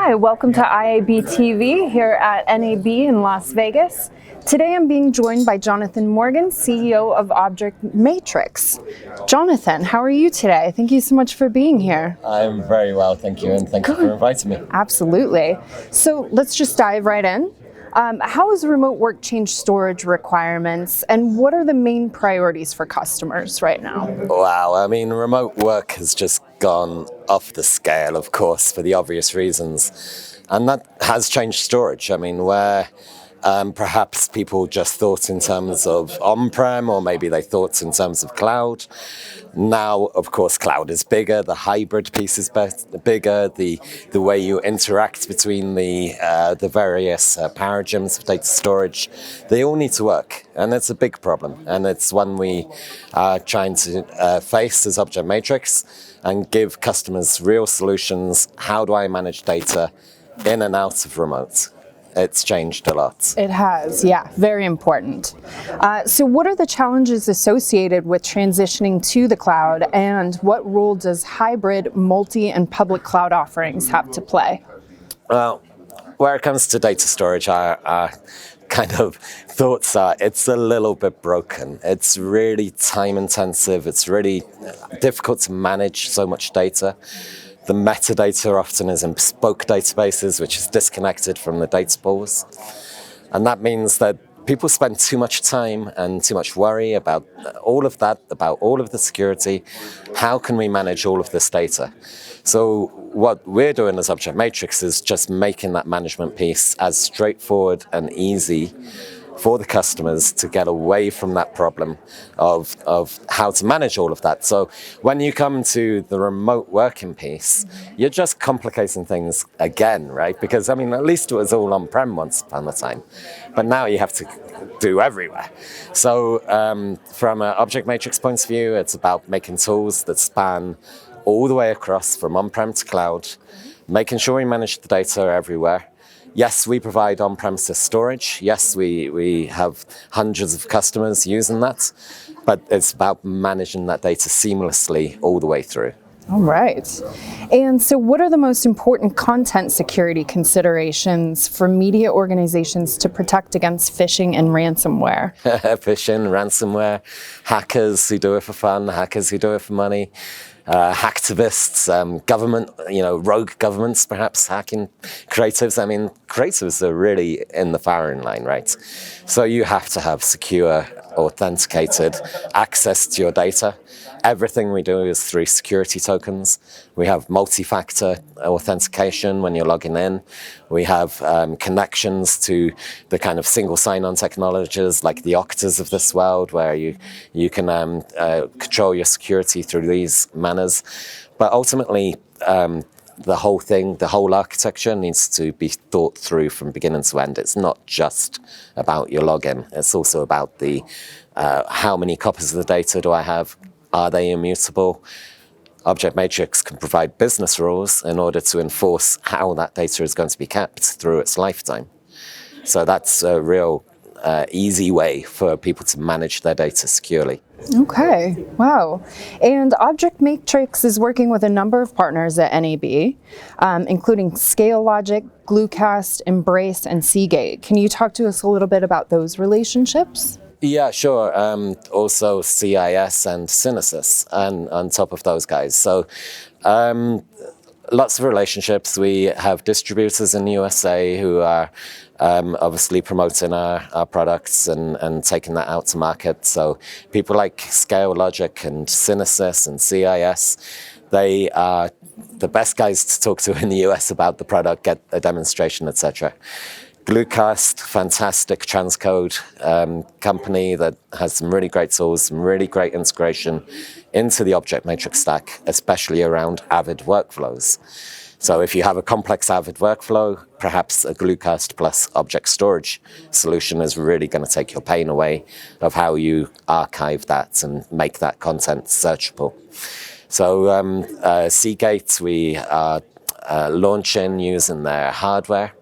Hi, welcome to IAB TV here at NAB in Las Vegas. Today I'm being joined by Jonathan Morgan, CEO of Object Matrix. Jonathan, how are you today? Thank you so much for being here. I'm very well, thank you, and thank you for inviting me. Absolutely. So let's just dive right in. How has remote work changed storage requirements, and what are the main priorities for customers right now? Wow, I mean, remote work has just gone off the scale, of course, for the obvious reasons. And that has changed storage. I mean, where perhaps people just thought in terms of on-prem, or maybe they thought in terms of cloud. Now, of course, cloud is bigger, the hybrid piece is bigger, the way you interact between the various paradigms of data storage, they all need to work. And it's a big problem. And it's one we are trying to face as Object Matrix and give customers real solutions. How do I manage data in and out of remote? It's changed a lot. It has, yeah, very important. So what are the challenges associated with transitioning to the cloud, and what role does hybrid, multi, and public cloud offerings have to play? Well, where it comes to data storage, our kind of thoughts are it's a little bit broken. It's really time intensive. It's really difficult to manage so much data. The metadata often is in bespoke databases, which is disconnected from the data pools. And that means that people spend too much time and too much worry about all of that, about all of the security. How can we manage all of this data? So what we're doing as Object Matrix is just making that management piece as straightforward and easy for the customers to get away from that problem of how to manage all of that. So when you come to the remote working piece, you're just complicating things again, right? Because, I mean, at least it was all on-prem once upon a time, but now you have to do everywhere. So from an Object Matrix point of view, it's about making tools that span all the way across from on-prem to cloud, making sure we manage the data everywhere. Yes, we provide on-premises storage. Yes, we have hundreds of customers using that, but it's about managing that data seamlessly all the way through. All right. And so what are the most important content security considerations for media organizations to protect against phishing and ransomware? Phishing, ransomware, hackers who do it for fun, hackers who do it for money. Hacktivists, government, rogue governments perhaps hacking creatives. I mean, creatives are really in the firing line, right? So you have to have secure, authenticated access to your data. Everything we do is through security tokens. We have multi-factor authentication when you're logging in. We have connections to the kind of single sign-on technologies like the Oktas of this world, where you can control your security through these manners. But ultimately, the whole thing, the whole architecture needs to be thought through from beginning to end. It's not just about your login. It's also about the how many copies of the data do I have? Are they immutable? Object Matrix can provide business rules in order to enforce how that data is going to be kept through its lifetime. So that's a real easy way for people to manage their data securely. Okay, wow. And Object Matrix is working with a number of partners at NAB, including ScaleLogic, Gluecast, Embrace, and Seagate. Can you talk to us a little bit about those relationships? Yeah, sure. Also CIS and Synesys and on top of those guys. So lots of relationships. We have distributors in the USA who are obviously promoting our products and taking that out to market. So people like ScaleLogic and Synesys and CIS, they are the best guys to talk to in the US about the product, get a demonstration, etc. Gluecast, fantastic transcode company that has some really great tools, some really great integration into the Object Matrix stack, especially around Avid workflows. So if you have a complex Avid workflow, perhaps a Gluecast plus object storage solution is really going to take your pain away of how you archive that and make that content searchable. So Seagate, we are launching using their hardware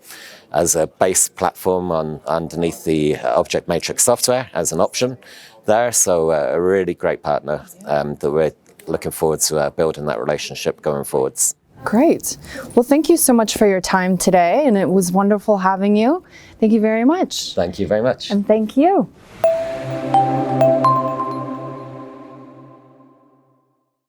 as a base platform underneath the Object Matrix software as an option there. So a really great partner that we're looking forward to building that relationship going forwards. Great. Well, thank you so much for your time today, and it was wonderful having you. Thank you very much. Thank you very much. And thank you.